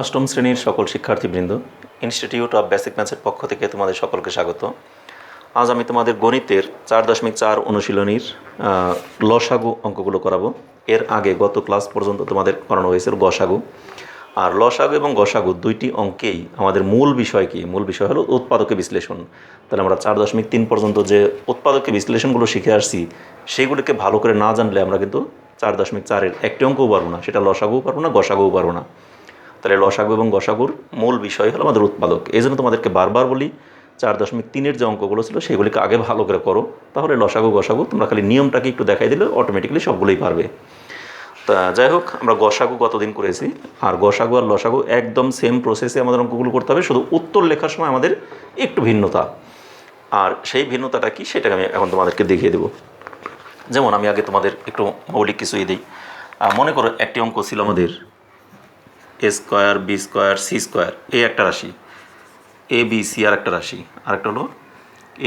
অষ্টম শ্রেণীর সকল শিক্ষার্থীবৃন্দ, ইনস্টিটিউট অফ বেসিক ম্যাথসের পক্ষ থেকে তোমাদের সকলকে স্বাগত। আজ আমি তোমাদের গণিতের 4.4 অনুশীলনীর লসাগু অঙ্কগুলো করাবো। এর আগে গত ক্লাস পর্যন্ত তোমাদের করানো হয়েছিল গসাগু। আর লসাগু এবং গসাগু দুইটি অঙ্কেই আমাদের মূল বিষয় কি? মূল বিষয় হলো উৎপাদকে বিশ্লেষণ। তাহলে আমরা 4.3 পর্যন্ত যে উৎপাদকে বিশ্লেষণগুলো শিখে আসছি সেগুলিকে ভালো করে না জানলে আমরা কিন্তু 4.4-এর একটি অঙ্কও পারবো না, সেটা লসাগুও পারবো না, গসাগুও পারবো না। তাহলে লসাগু এবং গসাগুর মূল বিষয় হলো আমাদের উৎপাদক। এই জন্য তোমাদেরকে বারবার বলি 4.3-এর যে অঙ্কগুলো ছিল সেগুলিকে আগে ভালো করে করো, তাহলে লসাগু গসাগু তোমরা খালি নিয়মটাকে একটু দেখাই দিলে অটোমেটিক্যালি সবগুলোই পারবে। তা যাই হোক, আমরা গসাগু গতদিন করেছি, আর গসাগু আর লসাগু একদম সেম প্রসেসে আমাদের অঙ্কগুলো করতে হবে, শুধু উত্তর লেখার সময় আমাদের একটু ভিন্নতা। আর সেই ভিন্নতাটা কি সেটাকে আমি এখন তোমাদেরকে দেখিয়ে দেবো। যেমন আমি আগে তোমাদের একটু মৌলিক কিছুই দিই। মনে করো একটি অঙ্ক ছিল আমাদের A square B square C square, এই একটা রাশি, এ বি সি আর একটা রাশি, আরেকটা হলো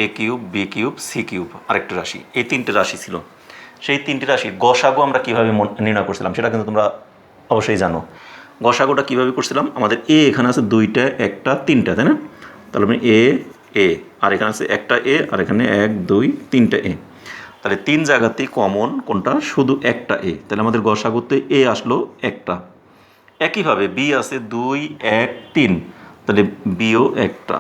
A cube B cube C cube আরেকটা রাশি। এই তিনটে রাশি ছিল। সেই তিনটে রাশির গসাগু আমরা কীভাবে নির্ণয় করছিলাম সেটা কিন্তু তোমরা অবশ্যই জানো। গসাগুটা কীভাবে করছিলাম? আমাদের এ এখানে আছে দুইটা, একটা, তিনটা, তাই না? তাহলে আমি এ এ আর এখানে আছে একটা এ আর এখানে 1 2 3টা এ। তাহলে তিন জায়গাতেই কমন কোনটা? শুধু একটা এ। তাহলে আমাদের গসাগুতে এ আসলো একটা। একইভাবে বি আছে 2 1 3, তাহলে বিও একটা,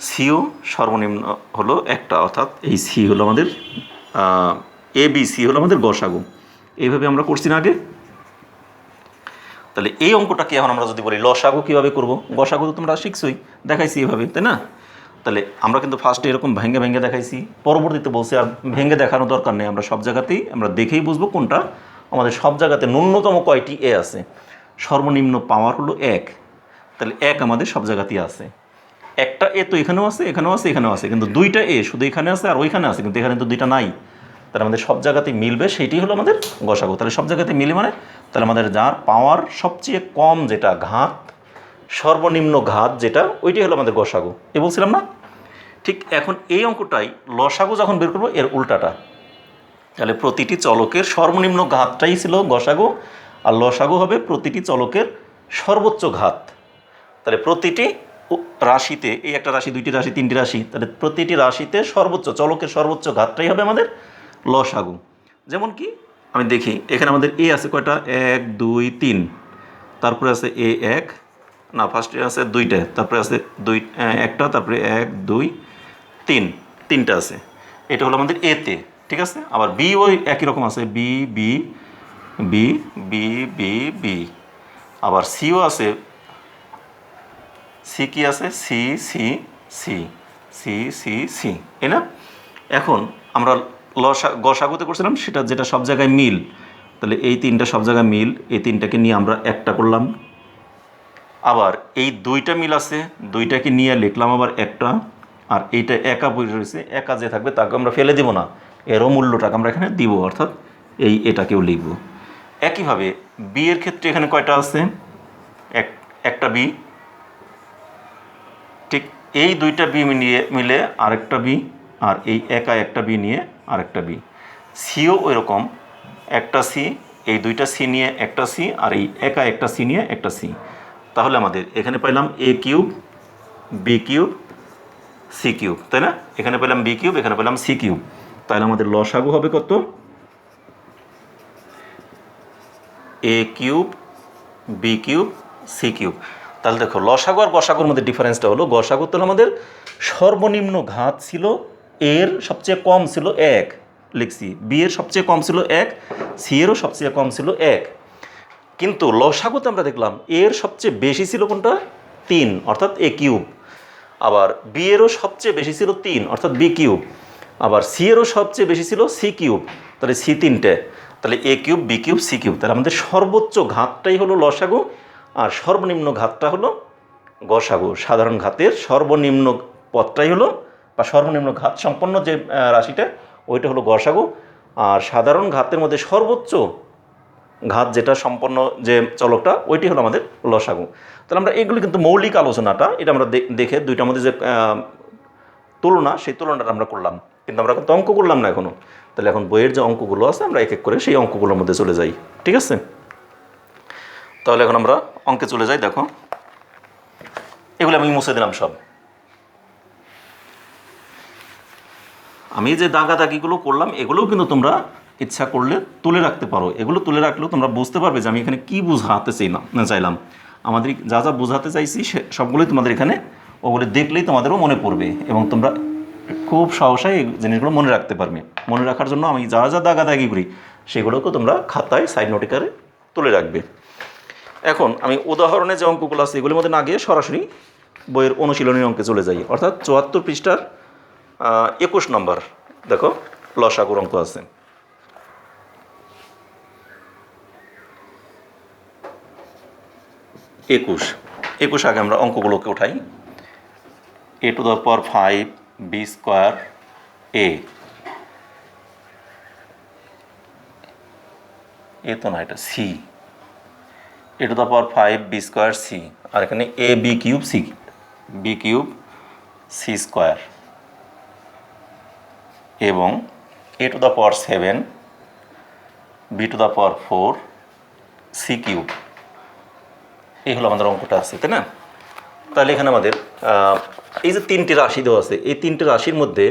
সিও সর্বনিম্ন হলো একটা, অর্থাৎ এই সি হলো আমাদের এ বি সি হলো আমাদের গসাগু। এইভাবে আমরা করছি না আগে? তাহলে এই অঙ্কটাকে এখন আমরা যদি বলি লসাগু কীভাবে করব, গসাগু তো তোমরা শিখছই, দেখাইছি এভাবে, তাই না? তাহলে আমরা কিন্তু ফার্স্টে এরকম ভেঙে ভেঙে দেখাইছি, পরবর্তীতে বলছি আর ভেঙে দেখানোর দরকার নেই, আমরা সব জায়গাতেই আমরা দেখেই বুঝবো কোনটা আমাদের সব জায়গাতে ন্যূনতম কয়টি এ আছে। সর্বনিম্ন পাওয়ার হলো 1, তাহলে 1 আমাদের সব জায়গাতেই আছে। একটা এ তো এখানেও আছে, এখানেও আছে, এখানেও আছে, কিন্তু দুইটা এ শুধু এখানে আছে আর ওইখানে আছে, কিন্তু এখানে তো দুইটা নাই। তাহলে আমাদের সব জায়গাতেই মিলবে, সেইটি হলো আমাদের গসাগু। তাহলে সব জায়গাতে মিলে মানে তাহলে আমাদের যার পাওয়ার সবচেয়ে কম যেটা ঘাত, সর্বনিম্ন ঘাত যেটা, ওইটাই হলো আমাদের গসাগু। এ বলছিলাম না? ঠিক এখন এই অঙ্কটাই লসাগু যখন বের করবো এর উল্টাটা। তাহলে প্রতিটি চলকের সর্বনিম্ন ঘাতটাই ছিল গসাগু, আর লসাগু হবে প্রতিটি চলকের সর্বোচ্চ ঘাত। তাহলে প্রতিটি রাশিতে, এই একটা রাশি, দুইটি রাশি, তিনটি রাশি, তাহলে প্রতিটি রাশিতে সর্বোচ্চ চলকের সর্বোচ্চ ঘাতটাই হবে আমাদের লসাগু। যেমন কি আমি দেখি, এখানে আমাদের এ আছে কয়টা? 1 2 3, তারপরে আছে এ 1, না ফার্স্টে আছে দুইটা, তারপরে আছে একটা, তারপরে 1 2 3, তিনটা আছে। এটা হলো আমাদের এতে, ঠিক আছে? আবার বি ওই একই রকম আছে, B B B B B B, আবার সিও আছে, সি কি আছে? C C C C C C, তাই না? এখন আমরা গসাগুতে করছিলাম সেটা যেটা সব জায়গায় মিল, তাহলে এই তিনটা সব জায়গায় মিল, এই তিনটাকে নিয়ে আমরা একটা করলাম। আবার এই দুইটা মিল আছে, দুইটাকে নিয়ে লিখলাম আবার একটা, আর এইটা একা বই রয়েছে, একা যে থাকবে তাকে আমরা ফেলে দিব না, এরও মূল্যটাকে আমরা এখানে দিব, অর্থাৎ এটাকেও লিখব। একইভাবে বি এর ক্ষেত্রে এখানে কয়টা আছে? একটা বি, ঠিক এই দুইটা বি মিলে আরেকটা বি, আর এই একা একটা বি নিয়ে আরেকটা বি। সিও ওই রকম, একটা সি, এই দুইটা সি নিয়ে একটা সি, আর এই একা একটা সি নিয়ে একটা সি। তাহলে আমাদের এখানে পাইলাম A cube B cube C cube, তাই না? এখানে পেলাম বি কিউব, এখানে পেলাম সি কিউব। তাহলে আমাদের লসাগু হবে কত? A cube B cube C cube. তাহলে দেখো লসাগু আর গসাগুর মধ্যে ডিফারেন্সটা হলো, গসাগু তো আমাদের সর্বনিম্ন ঘাত ছিল, এর সবচেয়ে কম ছিল 1, লিখছি, বি এর সবচেয়ে কম ছিল 1, সি এরও সবচেয়ে কম ছিল 1। কিন্তু লসাগুতে আমরা দেখলাম এর সবচেয়ে বেশি ছিল কোনটা? 3, অর্থাৎ এ কিউব। আবার বি এরও সবচেয়ে বেশি ছিল 3, অর্থাৎ বি কিউব। আবার সি এরও সবচেয়ে বেশি ছিল সি কিউব, তাহলে সি তিনটে, তাহলে A cube B cube C cube. তাহলে আমাদের সর্বোচ্চ ঘাতটাই হলো লসাগু, আর সর্বনিম্ন ঘাতটা হলো গসাগু। সাধারণ ঘাতের সর্বনিম্ন পদটাই হলো, বা সর্বনিম্ন ঘাত সম্পন্ন যে রাশিটা ওইটা হলো গসাগু, আর সাধারণ ঘাতের মধ্যে সর্বোচ্চ ঘাত যেটা সম্পন্ন যে চলকটা ওইটি হলো আমাদের লসাগু। তাহলে আমরা এগুলি কিন্তু মৌলিক আলোচনাটা, এটা আমরা দেখে দুইটার মধ্যে যে তুলনা, সেই তুলনাটা আমরা করলাম, কিন্তু আমরা কিন্তু অঙ্ক করলাম না এখনও। তাহলে এখন বইয়ের যে অঙ্কগুলো আছে আমরা এক এক করে সেই অঙ্কগুলোর মধ্যে চলে যাই, ঠিক আছে? তাহলে এখন আমরা অঙ্কে চলে যাই। দেখো এগুলো আমি মুছে দিলাম সব। আমি যে দাগাদাগিগুলো করলাম এগুলোও কিন্তু তোমরা ইচ্ছা করলে তুলে রাখতে পারো। এগুলো তুলে রাখলেও তোমরা বুঝতে পারবে যে আমি এখানে কী বোঝাতে চাইলাম। আমাদের যা যা বোঝাতে চাইছি সবগুলোই তোমাদের এখানে ওগুলো দেখলেই তোমাদেরও মনে পড়বে এবং তোমরা খুব সহসাই এই জিনিসগুলো মনে রাখতে পারবে। মনে রাখার জন্য আমি যা যা দাগাদাগি করি সেগুলোকে তোমরা খাতায় সাইড নোট আকারে তুলে রাখবে। এখন আমি উদাহরণে যে অঙ্কগুলো আছে এগুলোর মধ্যে না গিয়ে সরাসরি বইয়ের অনুশীলনী অঙ্কে চলে যাই, অর্থাৎ ৭৪ পৃষ্ঠার ২১ নম্বর। দেখো লসাগুর অঙ্ক আছে। একুশ আগে আমরা অঙ্কগুলোকে উঠাই। a⁵ b² এ তো না, এটা সি। a⁵ b² c, আর এখানে b³ c² এবং a⁷ b⁴ c³ এই হলো আমাদের অঙ্কটা আছে, তাই না? তাহলে এখানে আমাদের এই যে তিনটি রাশি দেওয়া আছে, এই তিনটি রাশির মধ্যে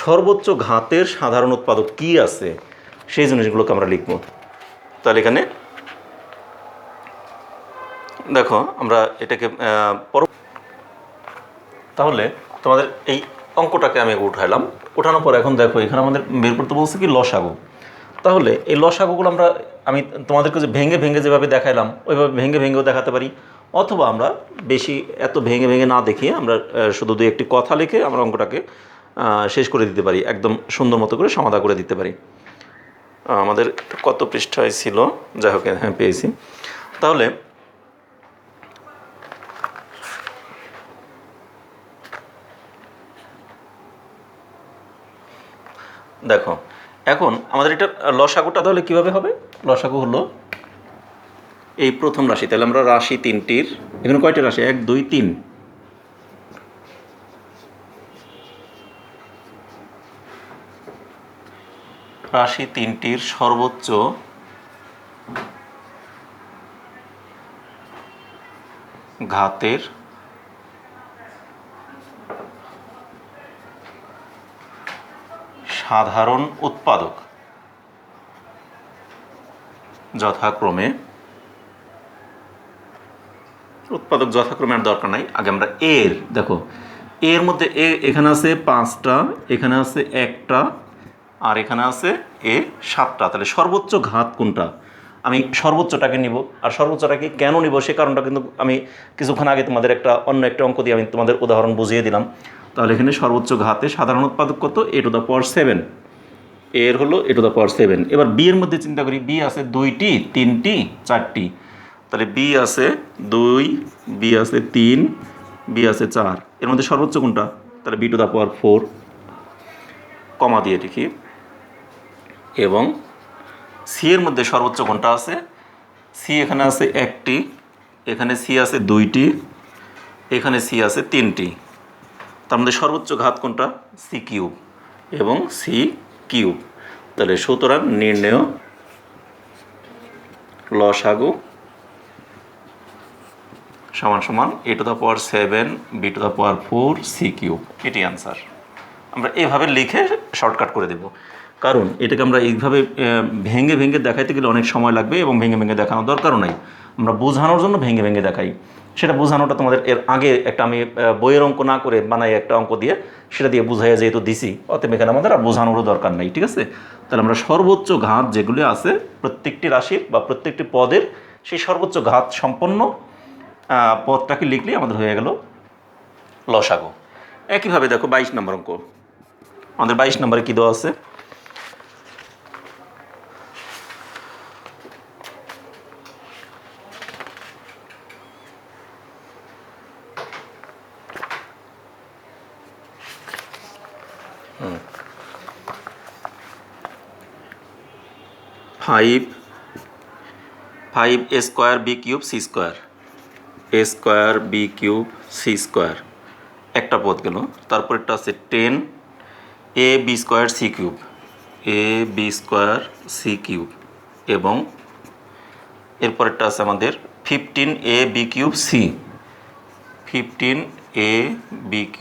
সর্বোচ্চ ঘাতের সাধারণ উৎপাদক কি আছে সেই জিনিসগুলোকে আমরা লিখব। তাহলে এখানে দেখো আমরা এটাকে তাহলে তোমাদের এই অঙ্কটাকে আমি উঠাইলাম। ওঠানোর পর এখন দেখো এখানে আমাদের বের করতে বলছে কি লসাগু। তাহলে এই লসাগুগুলো আমি তোমাদেরকে যে ভেঙে ভেঙে যেভাবে দেখাইলাম ওইভাবে ভেঙে ভেঙেও দেখাতে পারি, অথবা আমরা বেশি এত ভেঙে ভেঙে না দেখিয়ে আমরা শুধু দুই একটি কথা লিখে আমরা অঙ্কটাকে শেষ করে দিতে পারি, একদম সুন্দর মতো করে সমাধা করে দিতে পারি। আমাদের কত পৃষ্ঠায় ছিল, যাই হোক হ্যাঁ পেয়েছি। তাহলে দেখো এখন আমাদের এটা লসাগুটা তাহলে কীভাবে হবে? লসাগু হলো এই প্রথম রাশি। তাহলে আমরা রাশি তিনটির এখানে কয়টা রাশি? 1 2 3। রাশি তিনটির সর্বোচ্চ ঘাতের সাধারণ উৎপাদক যথাক্রমে আর দরকার নাই, আগে আমরা দেখো এর মধ্যে এখানে আছে 5টা, এখানে আছে 1টা, আর এখানে আছে 7টা। তাহলে সর্বোচ্চ ঘাত কোনটা? আমি সর্বোচ্চটাকে নিব। আর সর্বোচ্চটাকে কেন নিব সে কারণটা কিন্তু আমি কিছুক্ষণ আগে তোমাদের অন্য একটা অঙ্ক দিয়ে আমি তোমাদের উদাহরণ বুঝিয়ে দিলাম। তাহলে এখানে সর্বোচ্চ ঘাতে সাধারণ উৎপাদক কত? a⁴ এর হলো a⁴। এবার বি এর মধ্যে চিন্তা করি, বি আছে 2টি 3টি 4টি। তাহলে বি আছে 2, বি আছে 3, বি আছে 4। এর মধ্যে সর্বোচ্চ কোনটা? তাহলে b⁴ কমা দিয়ে লিখি। এবং সি এর মধ্যে সর্বোচ্চ কোনটা আছে? সি এখানে আছে 1টি, এখানে সি আছে 2টি, এখানে সি আছে 3টি। তার মধ্যে সর্বোচ্চ ঘাত কোনটা? c³ এবং c³। তাহলে সুতরাং নির্ণেয় লসাগু সমান সমান a⁴ b⁴ c³। এটি অ্যান্সার। আমরা এভাবে লিখে শর্টকাট করে দেব, কারণ এটাকে আমরা এইভাবে ভেঙে ভেঙে দেখাইতে গেলে অনেক সময় লাগবে এবং ভেঙে ভেঙে দেখানোর দরকারও নাই। আমরা বোঝানোর জন্য ভেঙে ভেঙে দেখাই। সেটা বোঝানোটা তোমাদের এর আগে একটা আমি বইয়ের অঙ্ক না করে বানাই একটা অঙ্ক দিয়ে সেটা দিয়ে বুঝাইয়া যেহেতু দিছি, অতএব এখানে আমাদের আর বোঝানোরও দরকার নেই। ঠিক আছে? তাহলে আমরা সর্বোচ্চ ঘাত যেগুলি আছে প্রত্যেকটি রাশির বা প্রত্যেকটি পদের সেই সর্বোচ্চ ঘাত সম্পন্ন পদটাকে লিখলেই আমাদের হয়ে গেল লসাগু। একইভাবে দেখো 22 নম্বর অঙ্ক। আমাদের 22 নম্বরে কী দেওয়া আছে? Five a² b³ c², a² b³ c², একটা পদ গেল। তারপরেরটা আছে 10 ab² c³ ab² c³ এবং এরপরেরটা আছে আমাদের 15ab³ c, 15ab³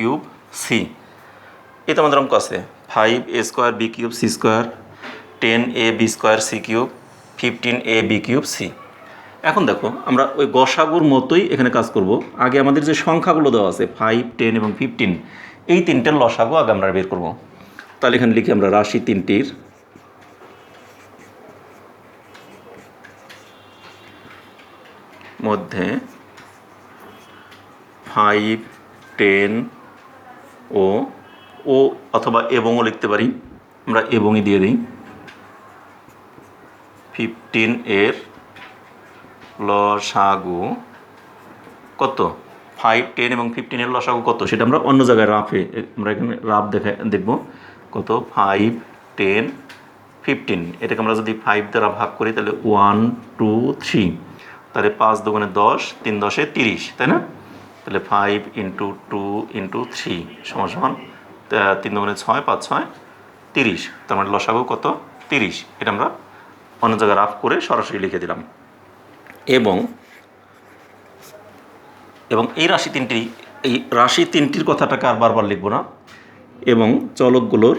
c। এই তো আমাদের অঙ্ক আছে 5a²b³c², 10ab²c³, 15ab³c। এখন দেখো আমরা ওই গসাগুর মতোই এখানে কাজ করব। আগে আমাদের যে সংখ্যাগুলো দেওয়া আছে 5, 10 এবং 15, এই তিনটের লসাগু আগে আমরা বের করব। তাহলে এখানে লিখি আমরা রাশি তিনটির মধ্যে 5, 10 ও অথবা এবংও লিখতে পারি, আমরা এবংই দিয়ে দিই। 15 এর লসাগু কত? 5, 10 এবং 15 এর লসাগু কত সেটা আমরা অন্য জায়গায় রাফে, আমরা এখানে রাফ দেখব কত। 5, 10, 15, এটাকে আমরা যদি 5 দ্বারা ভাগ করি তাহলে 1, 2, 3, তাহলে 5 দুগুণে 10, 3 10 30, তাই না? তাহলে 5 × 2 × 3 সমান 3 দুগুণে 6, 5 6 30, তার মানে লসাগু কত? 30। এটা আমরা অন্য জায়গায় রাফ করে সরাসরি লিখে দিলাম। এবং এই রাশি তিনটির কথাটাকে আর বারবার লিখব না। এবং চলকগুলোর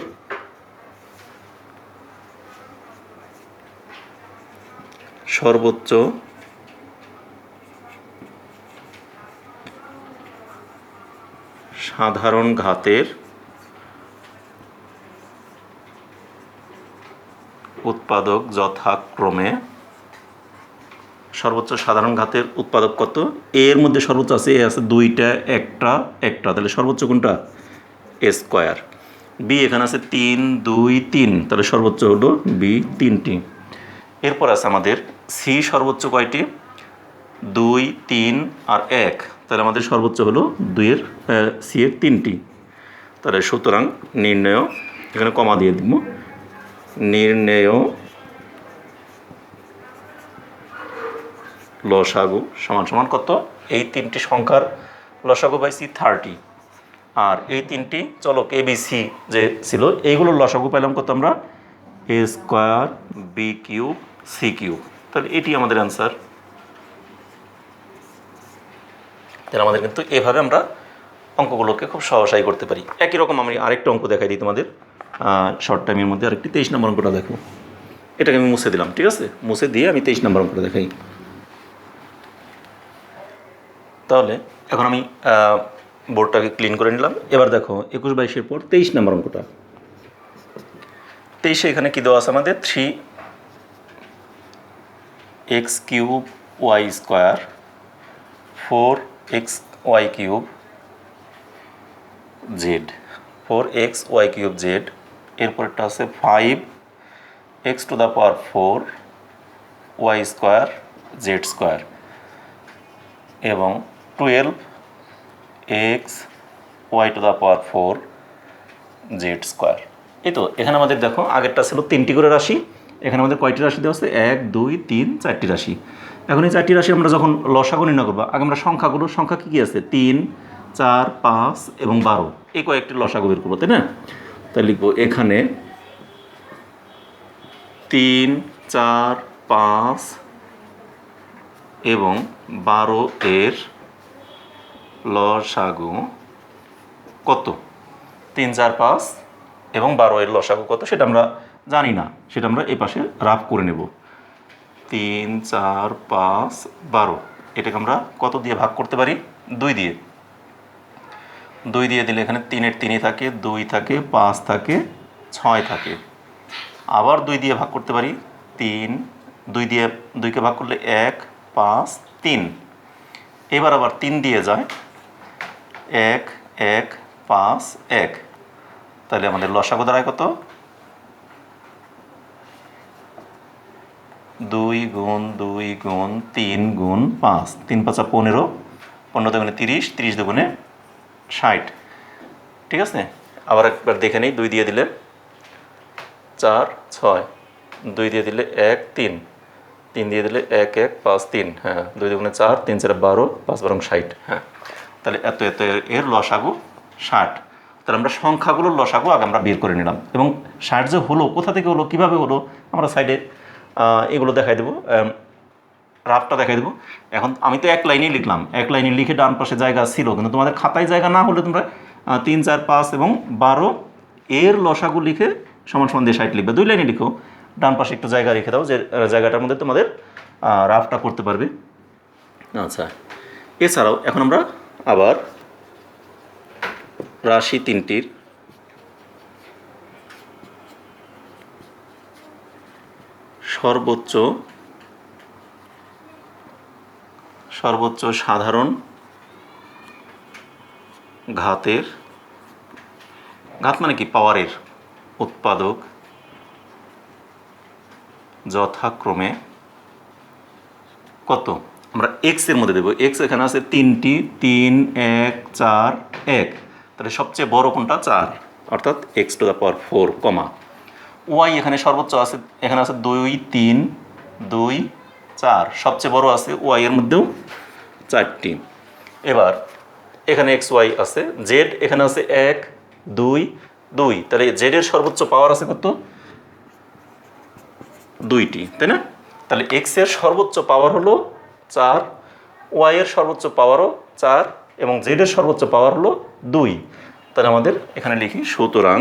সর্বোচ্চ সাধারণ ঘাতের উৎপাদক যথাক্রমে, সর্বোচ্চ সাধারণ ঘাতের উৎপাদক কত? এর মধ্যে সর্বোচ্চ আছে, এ আছে 2টা, একটা, তাহলে সর্বোচ্চ কোনটা? a²। বি এখানে আছে 3, 2, 3, তাহলে সর্বোচ্চ হলো বি 3টি। এরপর আছে আমাদের সি সর্বোচ্চ কয়টি? 2, 3 আর 1, তাহলে আমাদের সর্বোচ্চ হলো সি এর 3টি। তাহলে সুতরাং নির্ণয়, এখানে কমা দিয়ে দিব, নির্ণেয় লসাগু সমান কত? এই তিনটি সংখ্যার লসাগু পাইছি 30, আর এই তিনটি চলক ABC যে ছিল এইগুলোর লসাগু পাইলাম কত আমরা? a², b³ c³। তাহলে এটি আমাদের অ্যান্সার। তাহলে আমাদের কিন্তু এভাবে আমরা অঙ্কগুলোকে খুব সহসাই করতে পারি। একই রকম আমি আরেকটা অঙ্ক দেখাই দিই তোমাদের শর্ট টাইমের মধ্যে। আরেকটি 23 নম্বর অঙ্কটা দেখো। এটাকে আমি মুছে দিলাম, ঠিক আছে? মুছে দিয়ে আমি 23 নম্বর অঙ্কটা দেখাই। তাহলে এখন আমি বোর্ডটাকে ক্লিন করে নিলাম। এবার দেখো 21, 22-এর পর 23 নম্বর অঙ্কটা। 23-এ এখানে কী দেওয়া আছে আমাদের? 3x³ y², 4xy³ z, 4xy³ z। এরপরটা আছে 5x⁴ y² z² এবং 12xy⁴ z²। এই তো এখানে আমাদের দেখো আগেরটা ছিল 3টি করে রাশি, এখানে আমাদের কয়টি রাশি দেওয়া আছে? 1, 2, 3, 4টি রাশি। এখন এই 4টি রাশি আমরা যখন লসাগু নির্ণয় করবো, আগে আমরা সংখ্যা কী আছে? 3, 4, 5 এবং 12, এই কয়েকটি লসাগু বের করবো, তাই না? তাই লিখবো এখানে 3, 4, 5 এবং 12 এর লসাগু কত? 3, 4, 5 এবং 12 এর লসাগু কত সেটা আমরা জানি না, সেটা আমরা এই পাশে রাফ করে নেব। 3, 4, 5, 12, এটাকে আমরা কত দিয়ে ভাগ করতে পারি? 2 দিয়ে। 2 দিয়ে দিলে এখানে 3-এর 3ই থাকে, 2 থাকে, 5 থাকে, 6 থাকে। আবার 2 দিয়ে ভাগ করতে পারি, 3, 2 দিয়ে 2কে ভাগ করলে 1, 5, 3। এবার আবার 3 দিয়ে যায়, 1, 1, 5, 1। তাহলে আমাদের লসাগু দাঁড়ায় কত? 2 গুণ 2 গুণ 3 গুণ 5, 3 5 15, 15 দুগুণে 30, 30 দুগুণে 60। ঠিক আছে? আবার একবার দেখে নিই। 2 দিয়ে দিলে 4, 6, 2 দিয়ে দিলে 1, 3, 3 দিয়ে দিলে 1, 1, 5, 3, হ্যাঁ, 2 দুগুণে 4, 3 4 12, 5 12 60, হ্যাঁ। তাহলে এত এর লসাগু 60। তাহলে আমরা সংখ্যাগুলোর লসাগু আগে আমরা বের করে নিলাম। এবং 60 যে হলো, কোথা থেকে হলো, কীভাবে হলো, আমরা সাইডে এগুলো দেখাই দেবো। রাফটা দেখাই দেবো। এখন আমি তো এক লাইনেই লিখলাম, এক লাইনে লিখে ডান পাশে জায়গা ছিল, কিন্তু তোমাদের খাতায় জায়গা না হলে তোমরা 3, 4, 5 এবং 12 এর লসাগু লিখে সমান সমান দিয়ে 60 লিখবে। 2 লাইনে লিখো, ডান পাশে একটু জায়গা রেখে দাও, যে জায়গাটার মধ্যে তোমাদের রাফটা করতে পারবে। আচ্ছা, এছাড়াও এখন আমরা আবার রাশি 3টির সর্বোচ্চ সাধারণ ঘাতের, ঘাত মানে কি, পাওয়ারের উৎপাদক যথাক্রমে কত, আমরা এক্স এর মধ্যে দেবো। এক্স এখানে আছে 3টি, 3, 1, 4, 1, তাহলে সবচেয়ে বড় কোনটা, 4, অর্থাৎ x⁴, কমা। ওয়াই এখানে সর্বোচ্চ আছে, এখানে আছে 2, 3, 2, 4, সবচেয়ে বড় আছে ওয়াই এর মধ্যেও 4টি। এবার এখানে এক্স ওয়াই আছে, জেড এখানে আছে 1, 2, 2, তাহলে জেডের সর্বোচ্চ পাওয়ার আছে কত, 2টি, তাই না? তাহলে এক্স এর সর্বোচ্চ পাওয়ার হলো 4, ওয়াই এর সর্বোচ্চ পাওয়ারও 4 এবং জেড এর সর্বোচ্চ পাওয়ার হলো 2। তাহলে আমাদের এখানে লিখি, সুতরাং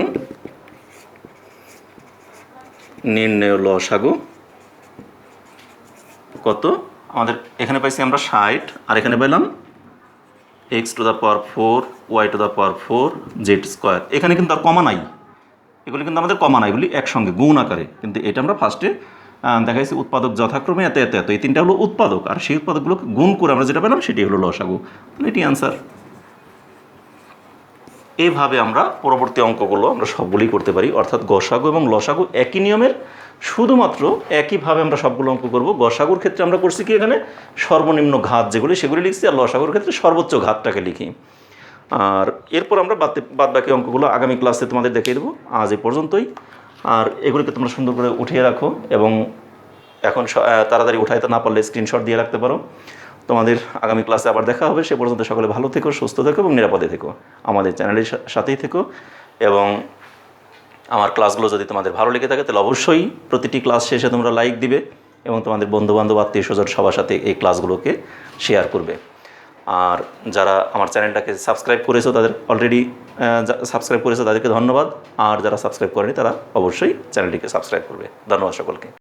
নির্ণেয় লসাগু কত, আমাদের এখানে পাইছি আমরা 60, আর এখানে পেলাম x⁴, y⁴, z²। এখানে কিন্তু আর কমা নাই, এগুলি কিন্তু আমাদের কমা নাই, এগুলি একসঙ্গে গুণ আকারে। কিন্তু এটা আমরা ফার্স্টে দেখাইছি উৎপাদক যথাক্রমে এত এত এত, এই 3টা হলো উৎপাদক, আর সেই উৎপাদকগুলোকে গুণ করে আমরা যেটা পেলাম সেটি হলো লসাগু। তাহলে এটি অ্যান্সার। এইভাবে আমরা পরবর্তী অঙ্কগুলো আমরা সবগুলোই করতে পারি, অর্থাৎ গসাগু এবং লসাগু একই নিয়মের, শুধুমাত্র একইভাবে আমরা সবগুলো অঙ্ক করব। গসাগুর ক্ষেত্রে আমরা করছি কি, এখানে সর্বনিম্ন ঘাত যেগুলি সেগুলি লিখছি, আর লসাগুর ক্ষেত্রে সর্বোচ্চ ঘাতটাকে লিখি। আর এরপর আমরা বাদ বাকি অঙ্কগুলো আগামী ক্লাসে তোমাদের দেখিয়ে দেবো। আজ এই পর্যন্তই। আর এগুলিকে তোমরা সুন্দর করে উঠিয়ে রাখো, এবং এখন তাড়াতাড়ি উঠাইতে না পারলে স্ক্রিনশট দিয়ে রাখতে পারো। তোমাদের আগামী ক্লাসে আবার দেখা হবে। সে পর্যন্ত সকলে ভালো থেকো, সুস্থ থেকো এবং নিরাপদে থেকো। আমাদের চ্যানেলের সাথেই থেকো, এবং আমার ক্লাসগুলো যদি তোমাদের ভালো লেগে থাকে তাহলে অবশ্যই প্রতিটি ক্লাস শেষে তোমরা লাইক দিবে এবং তোমাদের বন্ধুবান্ধব, আত্মীয় স্বজন সবার সাথে এই ক্লাসগুলোকে শেয়ার করবে। আর যারা আমার চ্যানেলটাকে সাবস্ক্রাইব করেছো, তাদের অলরেডি সাবস্ক্রাইব করেছো, তাদেরকে ধন্যবাদ। আর যারা সাবস্ক্রাইব করেনি তারা অবশ্যই চ্যানেলটিকে সাবস্ক্রাইব করবে। ধন্যবাদ সকলকে।